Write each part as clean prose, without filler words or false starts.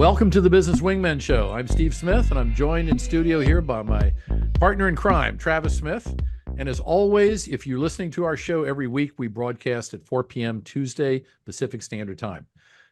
Welcome to the Business Wingmen Show. I'm Steve Smith, and I'm joined in studio here by my partner in crime, Travis Smith. And as always, if you're listening to our show every week, we broadcast at 4 p.m. Tuesday, Pacific Standard Time.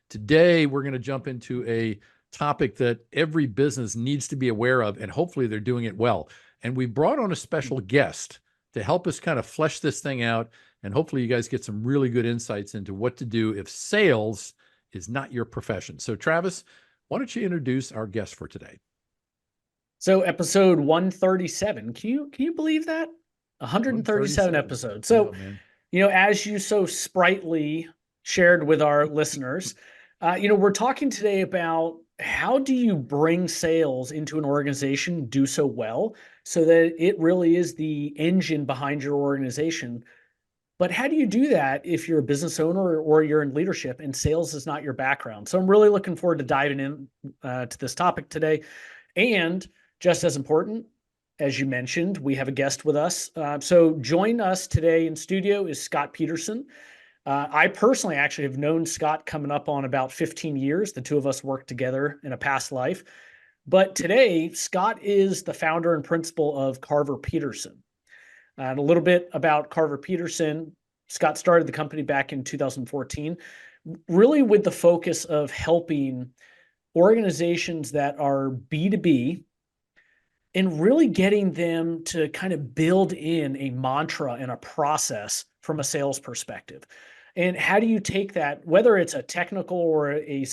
Today, we're going to jump into a topic that every business needs to be aware of, and hopefully they're doing it well. And we brought on a special guest to help us kind of flesh this thing out, and hopefully you guys get some really good insights into what to do if sales is not your profession. So, Travis, why don't you introduce our guest for today? So episode 137, can you believe that? 137 episodes. So, as you so sprightly shared with our listeners, we're talking today about how do you bring sales into an organization, do so well, so that it really is the engine behind your organization. But how do you do that if you're a business owner or you're in leadership and sales is not your background? So I'm really looking forward to diving in to this topic today. And just as important, as you mentioned, we have a guest with us. So join us today in studio is Scott Peterson. I personally actually have known Scott coming up on about 15 years. The two of us worked together in a past life. But today, Scott is the founder and principal of Carver Peterson. And a little bit about Carver Peterson. Scott started the company back in 2014, really with the focus of helping organizations that are B2B and really getting them to kind of build in a mantra and a process from a sales perspective. And how do you take that, whether it's a technical or a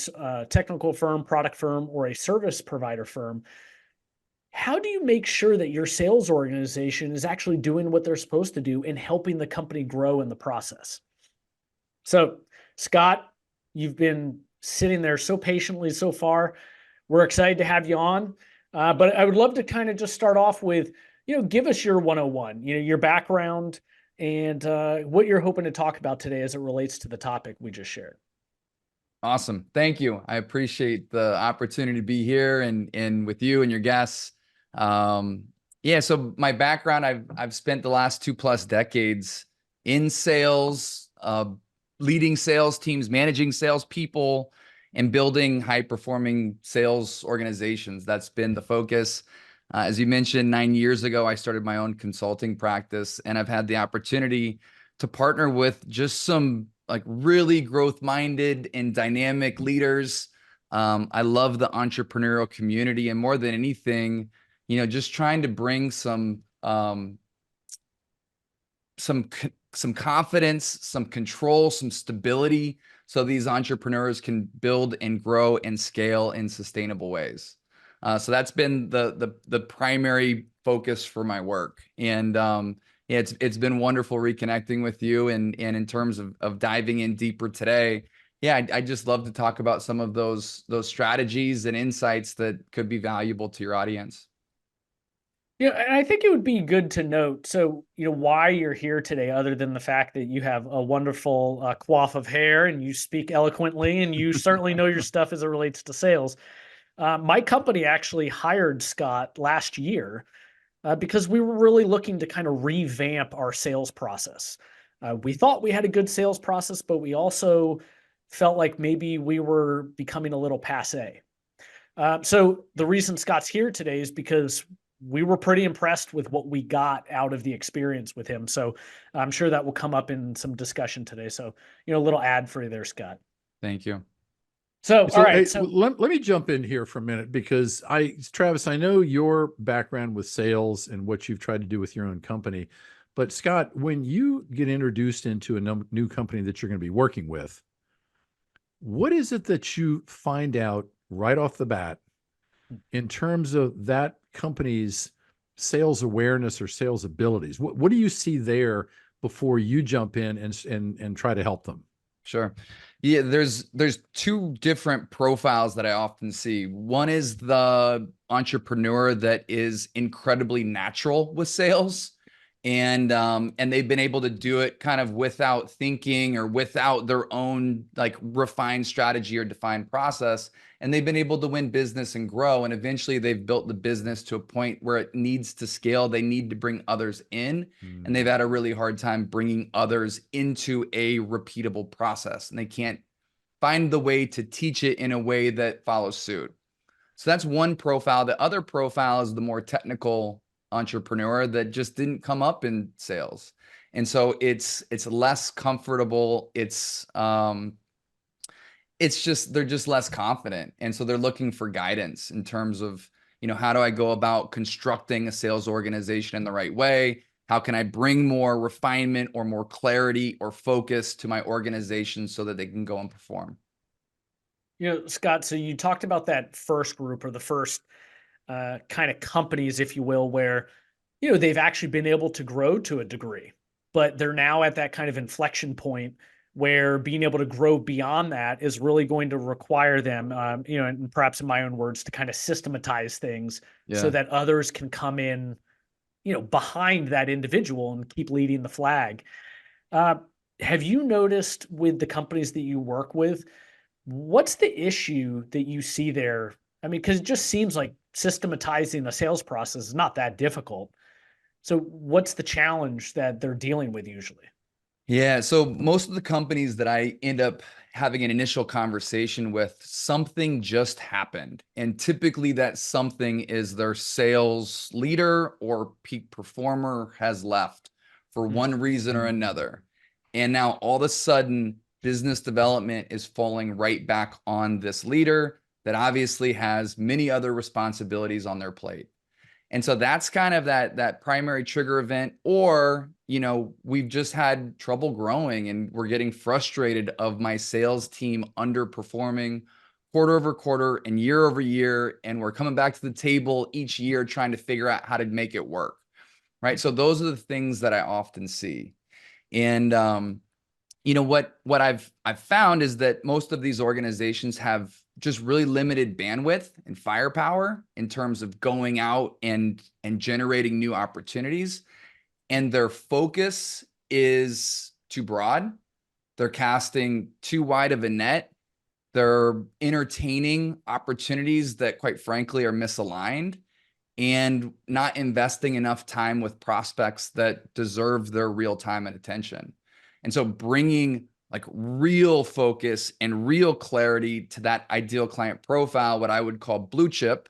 technical firm, product firm, or a service provider firm, how do you make sure that your sales organization is actually doing what they're supposed to do and helping the company grow in the process? So, Scott, you've been sitting there so patiently so far. We're excited to have you on. But I would love to kind of just start off with, give us your 101, your background and what you're hoping to talk about today as it relates to the topic we just shared. Awesome. Thank you. I appreciate the opportunity to be here and with you and your guests. So my background, I've spent the last 2+ decades in sales, leading sales teams, managing salespeople, and building high-performing sales organizations. That's been the focus. As you mentioned, 9 years ago, I started my own consulting practice, and I've had the opportunity to partner with just some like really growth-minded and dynamic leaders. I love the entrepreneurial community, and more than anything, just trying to bring some confidence, some control, some stability, so these entrepreneurs can build and grow and scale in sustainable ways. So that's been the primary focus for my work. And it's been wonderful reconnecting with you. And in terms of diving in deeper today, I just love to talk about some of those strategies and insights that could be valuable to your audience. And I think it would be good to note, so, why you're here today, other than the fact that you have a wonderful coif of hair and you speak eloquently and you certainly know your stuff as it relates to sales. My company actually hired Scott last year because we were really looking to kind of revamp our sales process. We thought we had a good sales process, but we also felt like maybe we were becoming a little passé. So the reason Scott's here today is because we were pretty impressed with what we got out of the experience with him. So I'm sure that will come up in some discussion today. So, a little ad for you there, Scott. Thank you. So all right. So let me jump in here for a minute, because Travis, I know your background with sales and what you've tried to do with your own company. But Scott, when you get introduced into a new company that you're going to be working with, what is it that you find out right off the bat in terms of that company's sales awareness or sales abilities? What do you see there before you jump in and try to help them? Sure. Yeah, there's two different profiles that I often see. One is the entrepreneur that is incredibly natural with sales, and they've been able to do it kind of without thinking or without their own like refined strategy or defined process, and they've been able to win business and grow, and eventually they've built the business to a point where it needs to scale. They need to bring others in, and they've had a really hard time bringing others into a repeatable process, and they can't find the way to teach it in a way that follows suit. So that's one profile. The other profile is the more technical entrepreneur that just didn't come up in sales. And so it's less comfortable. It's just, they're just less confident. And so they're looking for guidance in terms of, how do I go about constructing a sales organization in the right way? How can I bring more refinement or more clarity or focus to my organization so that they can go and perform? Scott, so you talked about that first group, or the first kind of companies, if you will, where, they've actually been able to grow to a degree, but they're now at that kind of inflection point where being able to grow beyond that is really going to require them, and perhaps in my own words, to kind of systematize things so that others can come in, behind that individual and keep leading the flag. Have you noticed with the companies that you work with, what's the issue that you see there? I mean, because it just seems like systematizing the sales process is not that difficult. So what's the challenge that they're dealing with usually? Yeah. So most of the companies that I end up having an initial conversation with, something just happened. And typically that something is their sales leader or peak performer has left for one reason or another. And now all of a sudden, business development is falling right back on this leader that obviously has many other responsibilities on their plate. And so that's kind of that primary trigger event. Or, we've just had trouble growing and we're getting frustrated of my sales team underperforming quarter over quarter and year over year. And we're coming back to the table each year trying to figure out how to make it work. Right. So those are the things that I often see. And, what I've found is that most of these organizations have just really limited bandwidth and firepower in terms of going out and generating new opportunities. And their focus is too broad. They're casting too wide of a net. They're entertaining opportunities that, quite frankly, are misaligned, and not investing enough time with prospects that deserve their real time and attention. And so bringing like real focus and real clarity to that ideal client profile, what I would call blue chip,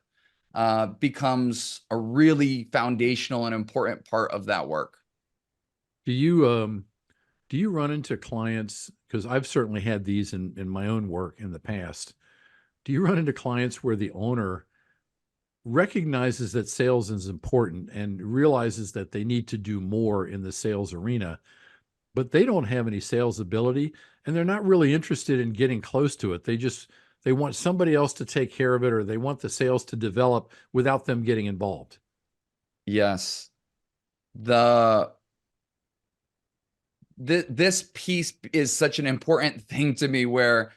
becomes a really foundational and important part of that work. Do you run into clients, because I've certainly had these in my own work in the past. Do you run into clients where the owner recognizes that sales is important and realizes that they need to do more in the sales arena, but they don't have any sales ability and they're not really interested in getting close to it? They want somebody else to take care of it, or they want the sales to develop without them getting involved? Yes. This piece is such an important thing to me, where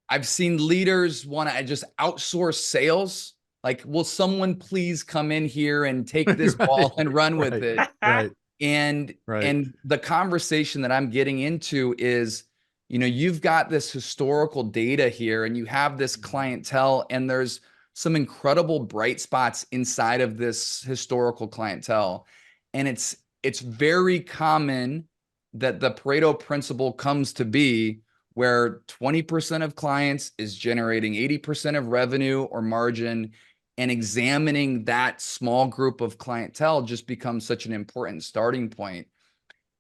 I've seen leaders want to just outsource sales. Like, will someone please come in here and take this ball and run with it? Right. And the conversation that I'm getting into is, you've got this historical data here and you have this clientele, and there's some incredible bright spots inside of this historical clientele. And it's very common that the Pareto principle comes to be, where 20% of clients is generating 80% of revenue or margin, and examining that small group of clientele just becomes such an important starting point.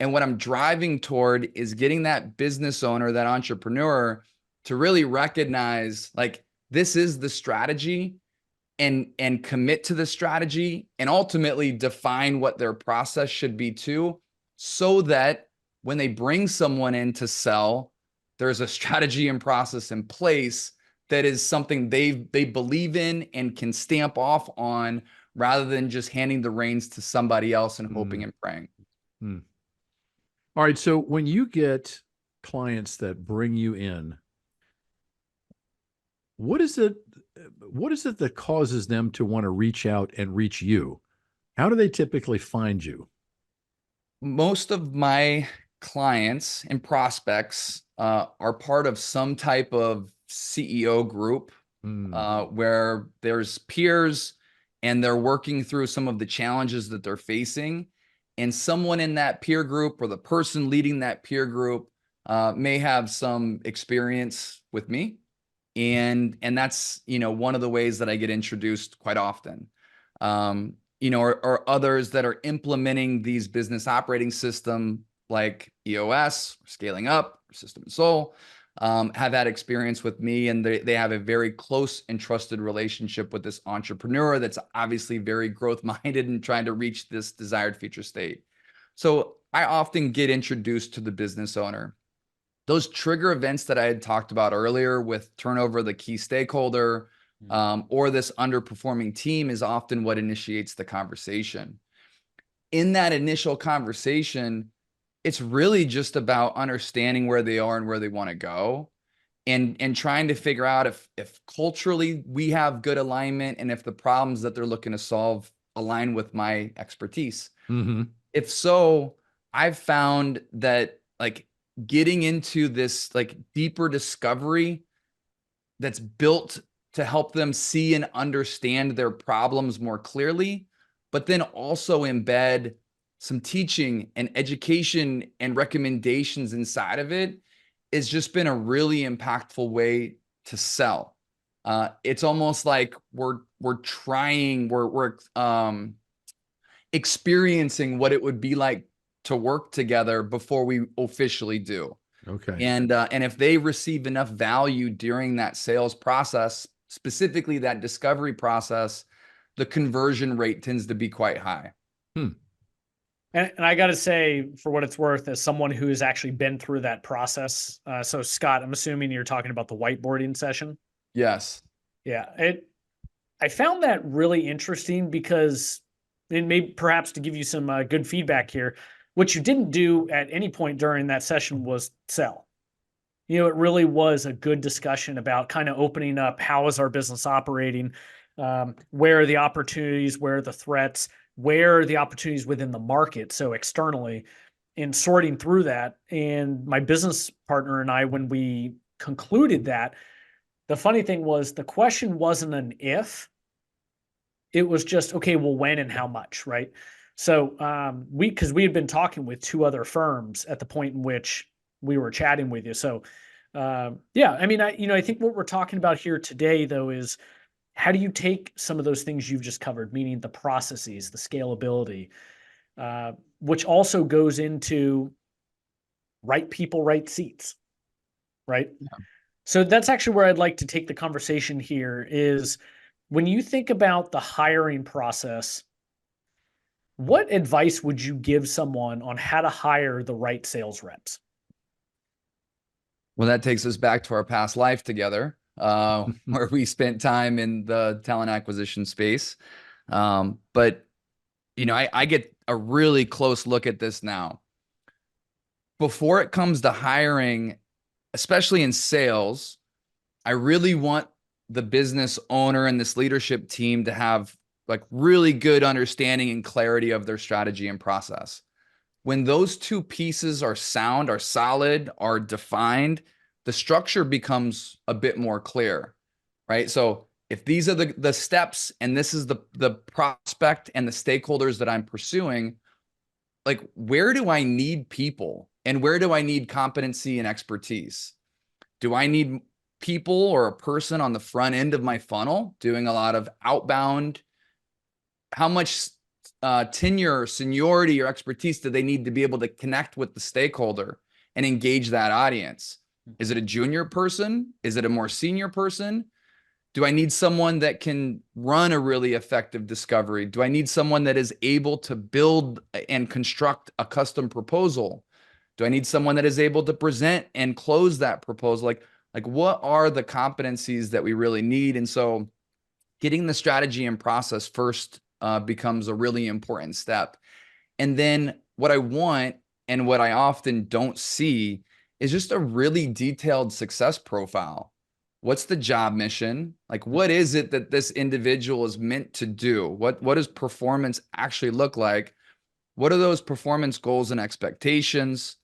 And what I'm driving toward is getting that business owner, that entrepreneur, to really recognize, like, this is the strategy, and commit to the strategy, and ultimately define what their process should be too, so that when they bring someone in to sell, there's a strategy and process in place that is something they believe in and can stamp off on, rather than just handing the reins to somebody else and hoping and praying. All right. So when you get clients that bring you in, what is it that causes them to want to reach out and reach you? How do they typically find you? Most of my clients and prospects are part of some type of CEO group, where there's peers and they're working through some of the challenges that they're facing. And someone in that peer group, or the person leading that peer group, may have some experience with me. And that's, one of the ways that I get introduced quite often. Or others that are implementing these business operating system like EOS, Scaling Up, System and Soul, have had experience with me, and they have a very close and trusted relationship with this entrepreneur that's obviously very growth minded and trying to reach this desired future state. So I often get introduced to the business owner. Those trigger events that I had talked about earlier with turnover of the key stakeholder, or this underperforming team, is often what initiates the conversation. In that initial conversation, it's really just about understanding where they are and where they want to go, and trying to figure out if culturally we have good alignment, and if the problems that they're looking to solve align with my expertise. Mm-hmm. If so, I've found that getting into this deeper discovery that's built to help them see and understand their problems more clearly, but then also embed some teaching and education and recommendations inside of it, has just been a really impactful way to sell. It's almost like we're experiencing what it would be like to work together before we officially do. Okay. And if they receive enough value during that sales process, specifically that discovery process, the conversion rate tends to be quite high. And I got to say, for what it's worth, as someone who has actually been through that process. So Scott, I'm assuming you're talking about the whiteboarding session. Yes. Yeah. I found that really interesting because, and maybe perhaps to give you some good feedback here, what you didn't do at any point during that session was sell. It really was a good discussion about kind of opening up, how is our business operating? Where are the opportunities? Where are the threats? Where are the opportunities within the market? So externally, and sorting through that. And my business partner and I, when we concluded that, the funny thing was the question wasn't an if, it was just, okay, well, when and how much, right? So because we had been talking with two other firms at the point in which we were chatting with you. So yeah, I mean, I think what we're talking about here today, though, is how do you take some of those things you've just covered, meaning the processes, the scalability, which also goes into right people, right seats, right? Yeah. So that's actually where I'd like to take the conversation here is when you think about the hiring process, what advice would you give someone on how to hire the right sales reps? Well, that takes us back to our past life together, where we spent time in the talent acquisition space. But, I get a really close look at this now. Before it comes to hiring, especially in sales, I really want the business owner and this leadership team to have really good understanding and clarity of their strategy and process. When those two pieces are sound, are solid, are defined, the structure becomes a bit more clear, right? So if these are the steps and this is the prospect and the stakeholders that I'm pursuing, where do I need people and where do I need competency and expertise? Do I need people or a person on the front end of my funnel doing a lot of outbound? How much tenure, seniority, or expertise do they need to be able to connect with the stakeholder and engage that audience? Is it a junior person? Is it a more senior person? Do I need someone that can run a really effective discovery? Do I need someone that is able to build and construct a custom proposal? Do I need someone that is able to present and close that proposal? What are the competencies that we really need? And so getting the strategy and process first becomes a really important step. And then what I want and what I often don't see is just a really detailed success profile. What's the job mission? What is it that this individual is meant to do? What does performance actually look like? What are those performance goals and expectations?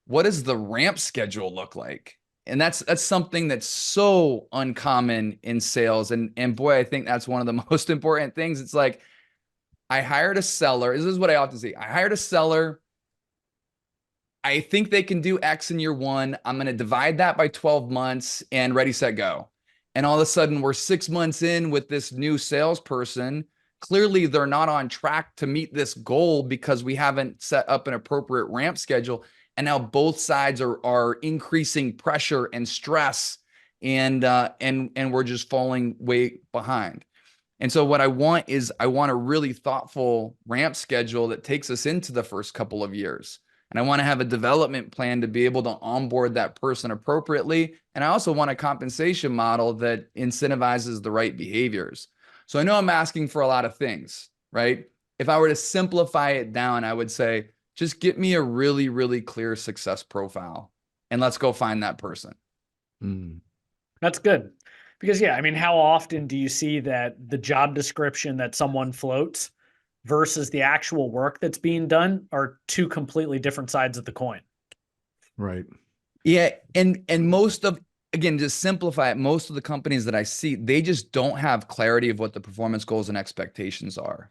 What does the ramp schedule look like? And that's something that's so uncommon in sales. And boy, I think that's one of the most important things. It's I hired a seller. This is what I often say. I hired a seller I think they can do X in year 1. I'm going to divide that by 12 months and ready, set, go. And all of a sudden we're 6 months in with this new salesperson. Clearly they're not on track to meet this goal because we haven't set up an appropriate ramp schedule. And now both sides are increasing pressure and stress, and we're just falling way behind. And so what I want is I want a really thoughtful ramp schedule that takes us into the first couple of years. And I want to have a development plan to be able to onboard that person appropriately. And I also want a compensation model that incentivizes the right behaviors. So I know I'm asking for a lot of things, right? If I were to simplify it down, I would say, just get me a really, really clear success profile and let's go find that person. That's good. Because yeah, I mean, how often do you see that the job description that someone floats versus the actual work that's being done are two completely different sides of the coin? Right. Yeah. And most of, again, just simplify it, most of the companies that I see, they just don't have clarity of what the performance goals and expectations are.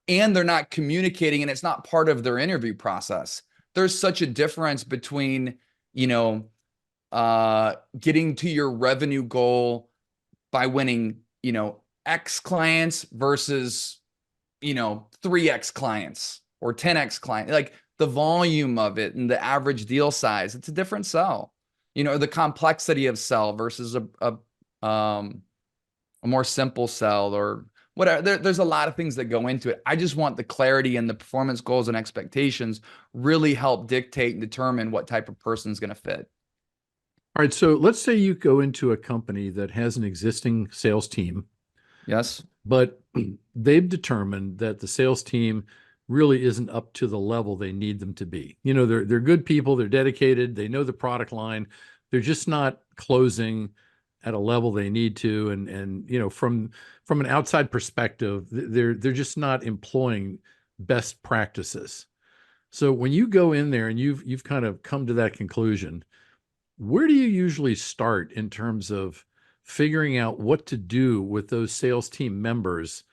And they're not communicating, and it's not part of their interview process. There's such a difference between, getting to your revenue goal by winning, X clients versus, 3X clients or 10X clients. Like the volume of it and the average deal size, it's a different sell. The complexity of sell versus a more simple sell or whatever. There's a lot of things that go into it. I just want the clarity, and the performance goals and expectations really help dictate and determine what type of person is going to fit. All right. So let's say you go into a company that has an existing sales team. Yes. But they've determined that the sales team really isn't up to the level they need them to be. They're good people, they're dedicated, they know the product line. They're just not closing at a level they need to. And from an outside perspective, they're just not employing best practices. So when you go in there and you've kind of come to that conclusion, where do you usually start in terms of figuring out what to do with those sales team members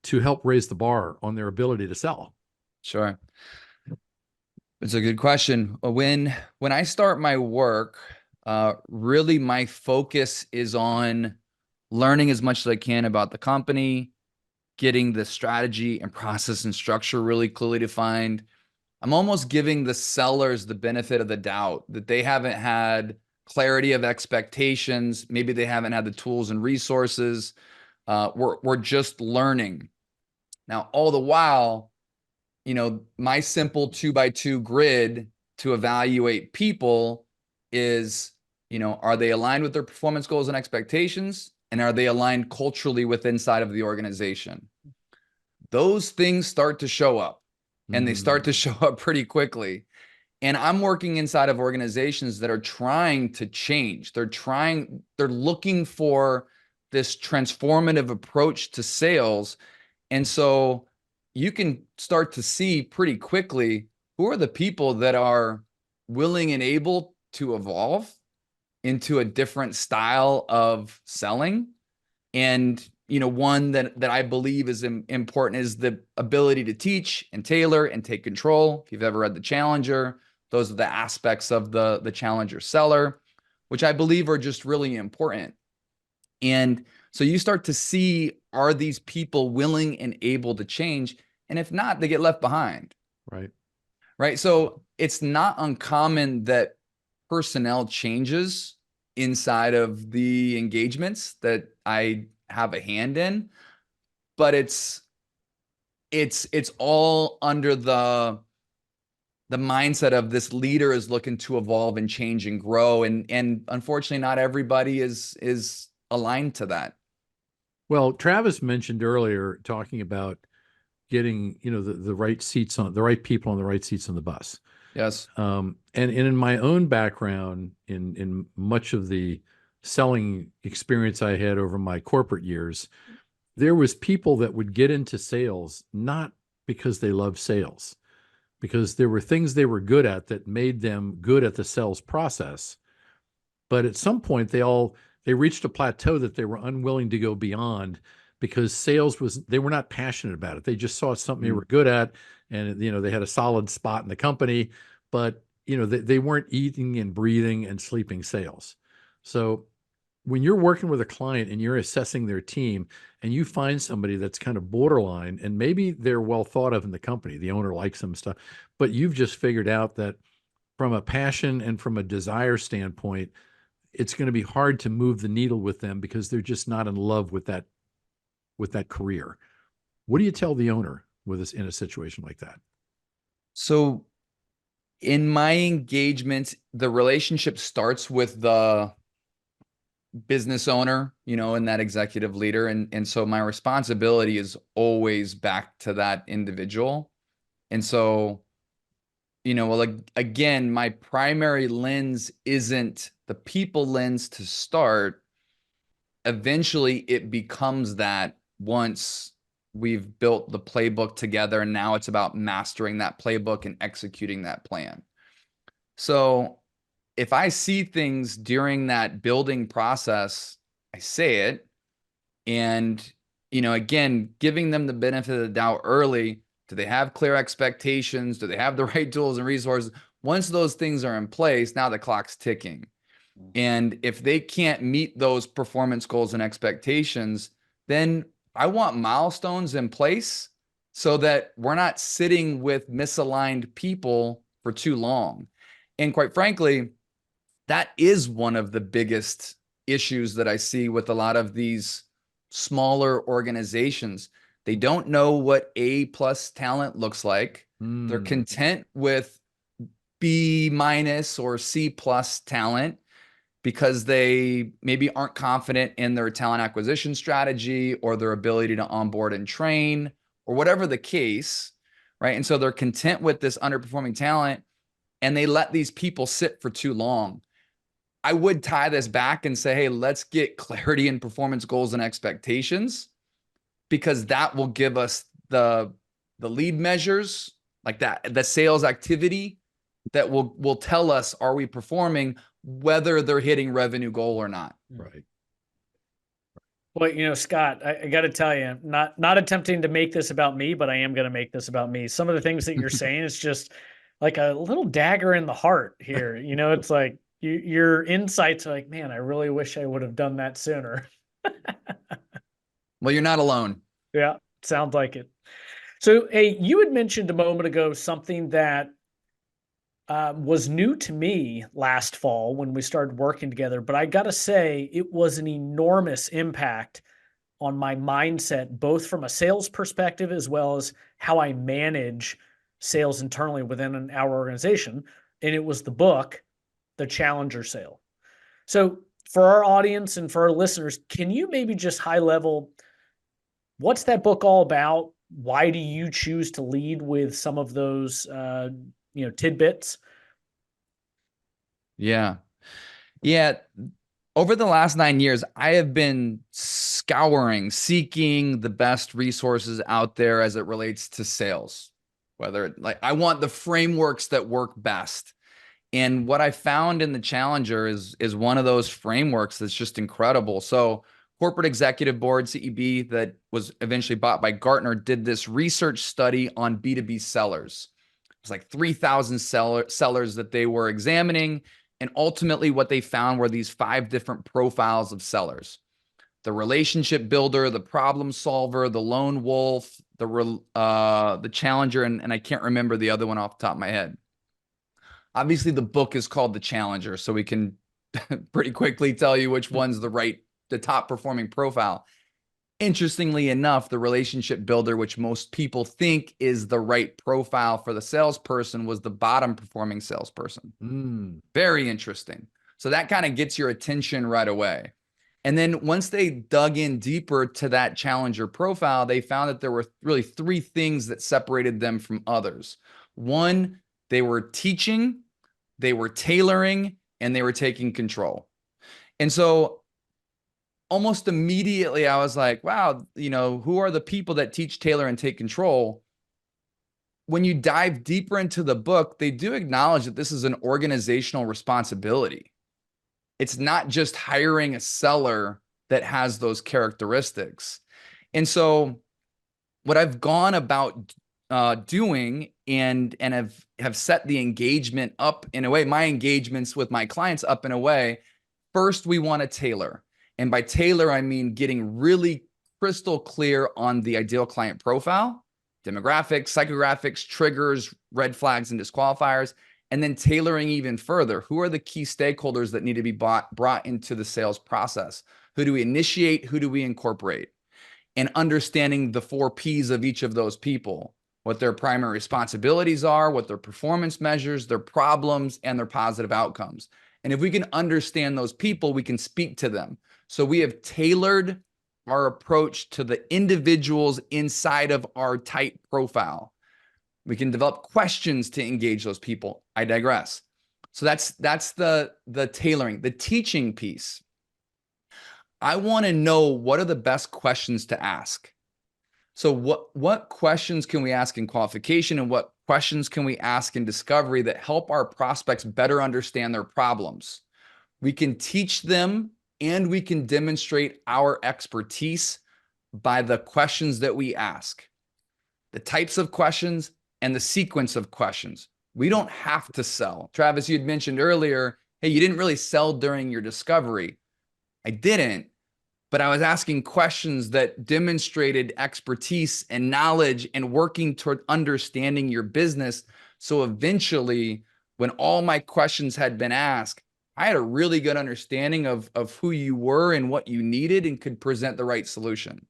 to help raise the bar on their ability to sell? Sure. It's a good question. When I start my work, really my focus is on learning as much as I can about the company, getting the strategy and process and structure really clearly defined. I'm almost giving the sellers the benefit of the doubt that they haven't had clarity of expectations. Maybe they haven't had the tools and resources. We're just learning. Now, all the while, my simple 2x2 grid to evaluate people is, are they aligned with their performance goals and expectations? And are they aligned culturally with inside of the organization? Those things start to show up, and they start to show up pretty quickly. And I'm working inside of organizations that are trying to change. They're looking for this transformative approach to sales. And so you can start to see pretty quickly who are the people that are willing and able to evolve into a different style of selling. And, one that I believe is important is the ability to teach and tailor and take control. If you've ever read The Challenger, those are the aspects of the Challenger seller, which I believe are just really important. And so you start to see, are these people willing and able to change? And if not, they get left behind. Right. Right. So it's not uncommon that personnel changes inside of the engagements that I have a hand in, but it's all under the mindset of this leader is looking to evolve and change and grow. And unfortunately, not everybody is aligned to that. Well, Travis mentioned earlier talking about getting, the right seats on the right people on the right seats on the bus. Yes. And in my own background, in much of the selling experience I had over my corporate years, there was people that would get into sales not because they loved sales, because there were things they were good at that made them good at the sales process. But at some point, they reached a plateau that they were unwilling to go beyond, because sales they were not passionate about it. They just saw something they were good at, and they had a solid spot in the company, but they weren't eating and breathing and sleeping sales. So when you're working with a client and you're assessing their team and you find somebody that's kind of borderline, and maybe they're well thought of in the company, the owner likes them stuff, but you've just figured out that from a passion and from a desire standpoint, it's going to be hard to move the needle with them because they're just not in love with that career. What do you tell the owner with us in a situation like that? So in my engagement, the relationship starts with the business owner, and that executive leader. And so my responsibility is always back to that individual. And so, like, again, my primary lens isn't the people lens to start. Eventually it becomes that once we've built the playbook together, and now it's about mastering that playbook and executing that plan. So if I see things during that building process, I say it. And, again, giving them the benefit of the doubt early. Do they have clear expectations? Do they have the right tools and resources? Once those things are in place, now the clock's ticking. And if they can't meet those performance goals and expectations, then I want milestones in place so that we're not sitting with misaligned people for too long. And quite frankly, that is one of the biggest issues that I see with a lot of these smaller organizations. They don't know what A+ talent looks like. They're content with B- or C+ talent because they maybe aren't confident in their talent acquisition strategy or their ability to onboard and train or whatever the case, right? And so they're content with this underperforming talent and they let these people sit for too long. I would tie this back and say, hey, let's get clarity in performance goals and expectations, because that will give us the lead measures, like that, the sales activity that will tell us, are we performing, whether they're hitting revenue goal or not. Right. Well, Scott, I got to tell you, not attempting to make this about me, but I am going to make this about me. Some of the things that you're saying is just like a little dagger in the heart here. It's like your insights are like, man, I really wish I would have done that sooner. Well, you're not alone. Yeah, sounds like it. So, hey, you had mentioned a moment ago something that was new to me last fall when we started working together, but I got to say it was an enormous impact on my mindset, both from a sales perspective as well as how I manage sales internally within our organization. And it was the book, The Challenger Sale. So for our audience and for our listeners, can you maybe just high level, what's that book all about? Why do you choose to lead with some of those tidbits? Yeah. Over the last 9 years, I have been seeking the best resources out there as it relates to sales. I want the frameworks that work best. And what I found in the Challenger is one of those frameworks that's just incredible. So Corporate Executive Board, CEB, that was eventually bought by Gartner, did this research study on B2B sellers. It was like 3,000 sellers that they were examining. And ultimately what they found were these 5 different profiles of sellers: the relationship builder, the problem solver, the lone wolf, the challenger, and I can't remember the other one off the top of my head. Obviously the book is called The Challenger, so we can pretty quickly tell you which one's the top performing profile. Interestingly enough, the relationship builder, which most people think is the right profile for the salesperson, was the bottom performing salesperson. Very interesting. So that kind of gets your attention right away. And then once they dug in deeper to that challenger profile, they found that there were really 3 things that separated them from others. One, they were teaching, they were tailoring, and they were taking control. And so almost immediately I was like, wow, who are the people that teach, tailor, and take control? When you dive deeper into the book, they do acknowledge that this is an organizational responsibility. It's not just hiring a seller that has those characteristics. And so what I've gone about doing and have set the engagement up in a way, my engagements with my clients up in a way. First, we want to tailor. And by tailor, I mean getting really crystal clear on the ideal client profile, demographics, psychographics, triggers, red flags, and disqualifiers, and then tailoring even further. Who are the key stakeholders that need to be brought into the sales process? Who do we initiate? Who do we incorporate? And understanding the 4 Ps of each of those people, what their primary responsibilities are, what their performance measures, their problems, and their positive outcomes. And if we can understand those people, we can speak to them. So we have tailored our approach to the individuals inside of our tight profile. We can develop questions to engage those people. I digress. So that's the tailoring. The teaching piece. I want to know, what are the best questions to ask? So what questions can we ask in qualification, and what questions can we ask in discovery that help our prospects better understand their problems? We can teach them, and we can demonstrate our expertise by the questions that we ask, the types of questions, and the sequence of questions. We don't have to sell. Travis, you had mentioned earlier, hey, you didn't really sell during your discovery. I didn't, but I was asking questions that demonstrated expertise and knowledge and working toward understanding your business. So eventually, when all my questions had been asked, I had a really good understanding of who you were and what you needed, and could present the right solution.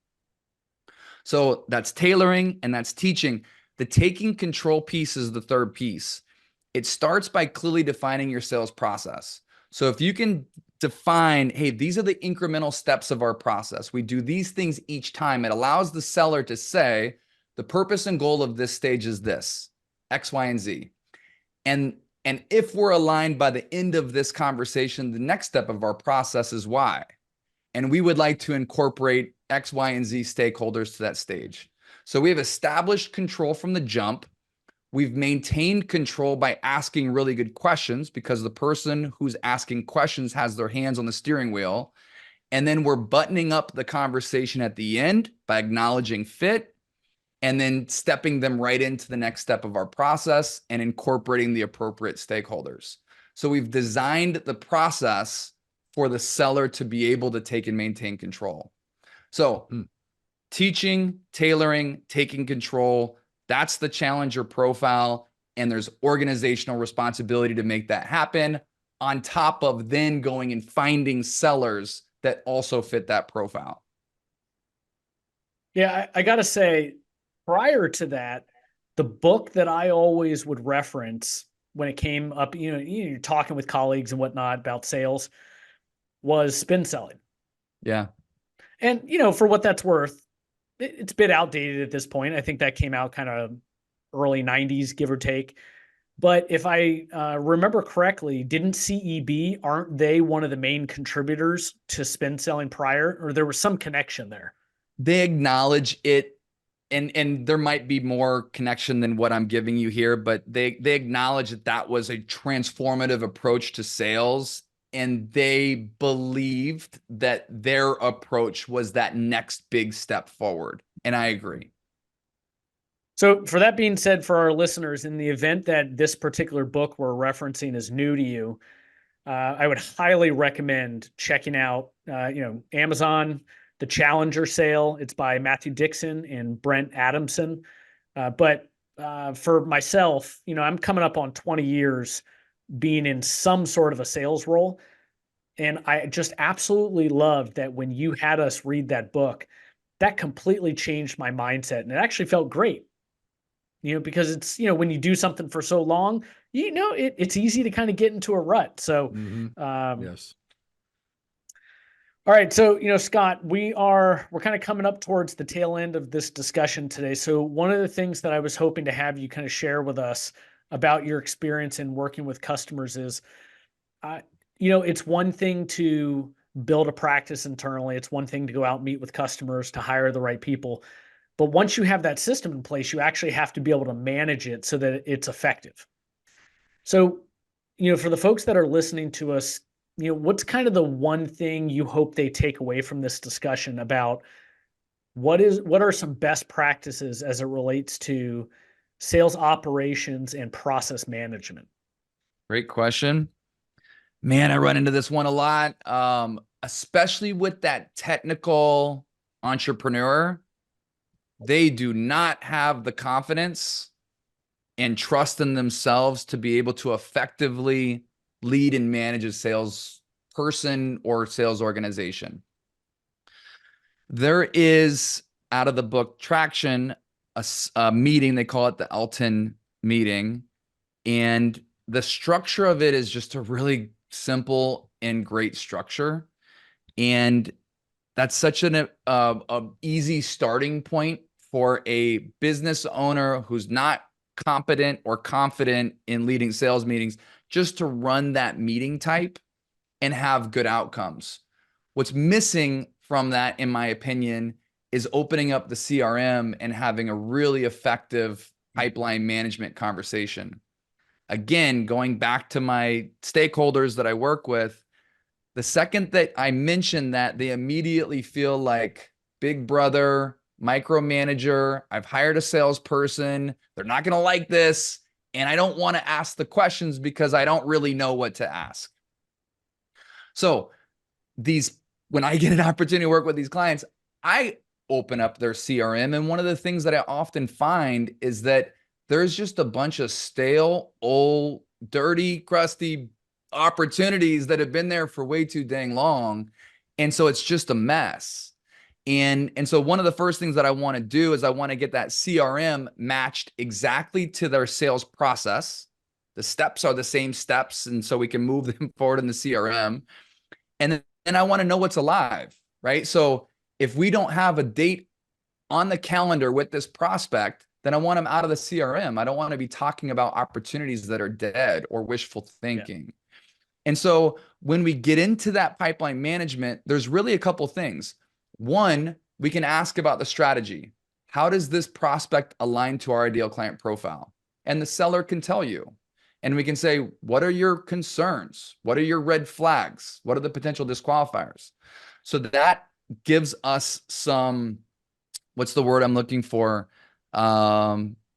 So that's tailoring, and that's teaching. The taking control piece is the third piece. It starts by clearly defining your sales process. So if you can define, hey, these are the incremental steps of our process. We do these things each time. It allows the seller to say, the purpose and goal of this stage is this, X, Y, and Z. And if we're aligned by the end of this conversation, the next step of our process is Y. And we would like to incorporate X, Y, and Z stakeholders to that stage. So we have established control from the jump. We've maintained control by asking really good questions, because the person who's asking questions has their hands on the steering wheel. And then we're buttoning up the conversation at the end by acknowledging fit, and then stepping them right into the next step of our process and incorporating the appropriate stakeholders. So we've designed the process for the seller to be able to take and maintain control. So teaching, tailoring, taking control, that's the challenger profile. And there's organizational responsibility to make that happen, on top of then going and finding sellers that also fit that profile. Yeah, I got to say, prior to that, the book that I always would reference when it came up, you're talking with colleagues and whatnot about sales, was Spin Selling. Yeah. And, for what that's worth, it's a bit outdated at this point. I think that came out kind of early 90s, give or take. But if I remember correctly, didn't CEB, aren't they one of the main contributors to Spin Selling prior? Or there was some connection there? They acknowledge it. And there might be more connection than what I'm giving you here, but they acknowledge that was a transformative approach to sales, and they believed that their approach was that next big step forward. And I agree. So for that being said, for our listeners, in the event that this particular book we're referencing is new to you, I would highly recommend checking out, Amazon, The Challenger Sale. It's by Matthew Dixon and Brent Adamson. But for myself, I'm coming up on 20 years being in some sort of a sales role. And I just absolutely loved that when you had us read that book, that completely changed my mindset. And it actually felt great, because it's, when you do something for so long, it's easy to kind of get into a rut. So, yes. All right. So, Scott, we're kind of coming up towards the tail end of this discussion today. So one of the things that I was hoping to have you kind of share with us about your experience in working with customers is, it's one thing to build a practice internally. It's one thing to go out and meet with customers, to hire the right people. But once you have that system in place, you actually have to be able to manage it so that it's effective. So, for the folks that are listening to us, what's kind of the one thing you hope they take away from this discussion about what are some best practices as it relates to sales operations, and process management? Great question. Man, I run into this one a lot, especially with that technical entrepreneur. They do not have the confidence and trust in themselves to be able to effectively lead and manage a sales person or sales organization. There is, out of the book Traction, a meeting, they call it the Elton meeting. And the structure of it is just a really simple and great structure. And that's such an easy starting point for a business owner who's not competent or confident in leading sales meetings, just to run that meeting type and have good outcomes. What's missing from that, in my opinion, is opening up the CRM and having a really effective pipeline management conversation. Again, going back to my stakeholders that I work with, the second that I mention that, they immediately feel like big brother, micromanager, I've hired a salesperson, they're not going to like this, and I don't want to ask the questions because I don't really know what to ask. So when I get an opportunity to work with these clients, I open up their CRM, and one of the things that I often find is that there's just a bunch of stale, old, dirty, crusty opportunities that have been there for way too dang long. And so it's just a mess. And so one of the first things that I want to do is I want to get that CRM matched exactly to their sales process. The steps are the same steps, and so we can move them forward in the CRM. And then I want to know what's alive, right? So if we don't have a date on the calendar with this prospect, then I want them out of the CRM. I don't want to be talking about opportunities that are dead or wishful thinking. Yeah. And so when we get into that pipeline management, there's really a couple things. One, we can ask about the strategy. How does this prospect align to our ideal client profile? And the seller can tell you. And we can say, what are your concerns? What are your red flags? What are the potential disqualifiers? So that gives us some, what's the word I'm looking for?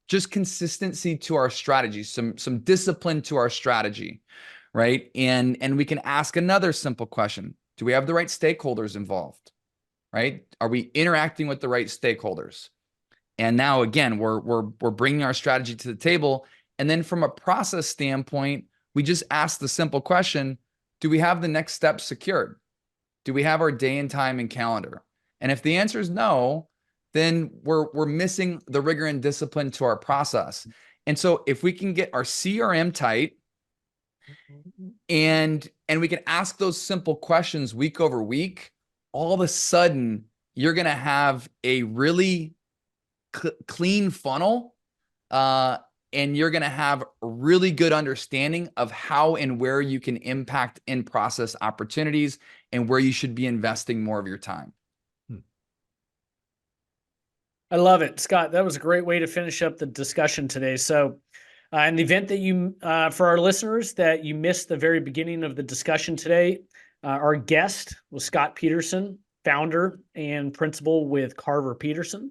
Just consistency to our strategy, some discipline to our strategy, right? And we can ask another simple question. Do we have the right stakeholders involved, right? Are we interacting with the right stakeholders? And now, again, we're bringing our strategy to the table. And then from a process standpoint, we just ask the simple question, do we have the next step secured? Do we have our day and time and calendar? And if the answer is no, then we're missing the rigor and discipline to our process. And so if we can get our CRM tight and we can ask those simple questions week over week, all of a sudden you're going to have a really clean funnel, and you're going to have a really good understanding of how and where you can impact in-process opportunities and where you should be investing more of your time. I love it, Scott. That was a great way to finish up the discussion today. So in the event that you, for our listeners, that you missed the very beginning of the discussion today, our guest was Scott Peterson, founder and principal with Carver Peterson.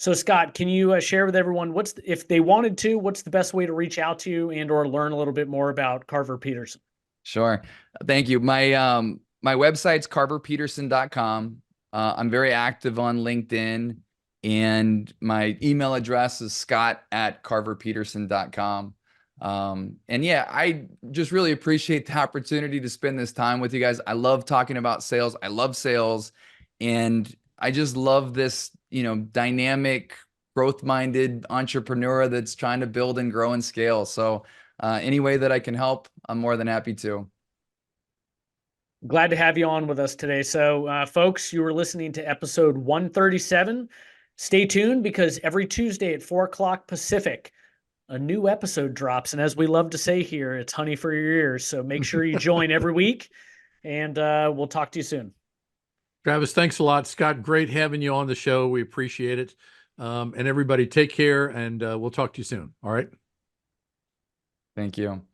So Scott, can you share with everyone, if they wanted to, what's the best way to reach out to you and or learn a little bit more about Carver Peterson? Sure. Thank you. My website's carverpeterson.com. I'm very active on LinkedIn, and my email address is scott@carverpeterson.com. And yeah, I just really appreciate the opportunity to spend this time with you guys. I love talking about sales. I love sales. And I just love this, dynamic, growth-minded entrepreneur that's trying to build and grow and scale. So any way that I can help, I'm more than happy to. Glad to have you on with us today. So folks, you were listening to episode 137. Stay tuned, because every Tuesday at 4 o'clock Pacific, a new episode drops. And as we love to say here, it's honey for your ears. So make sure you join every week, and we'll talk to you soon. Travis, thanks a lot. Scott, great having you on the show. We appreciate it. And everybody take care, and we'll talk to you soon. All right. Thank you.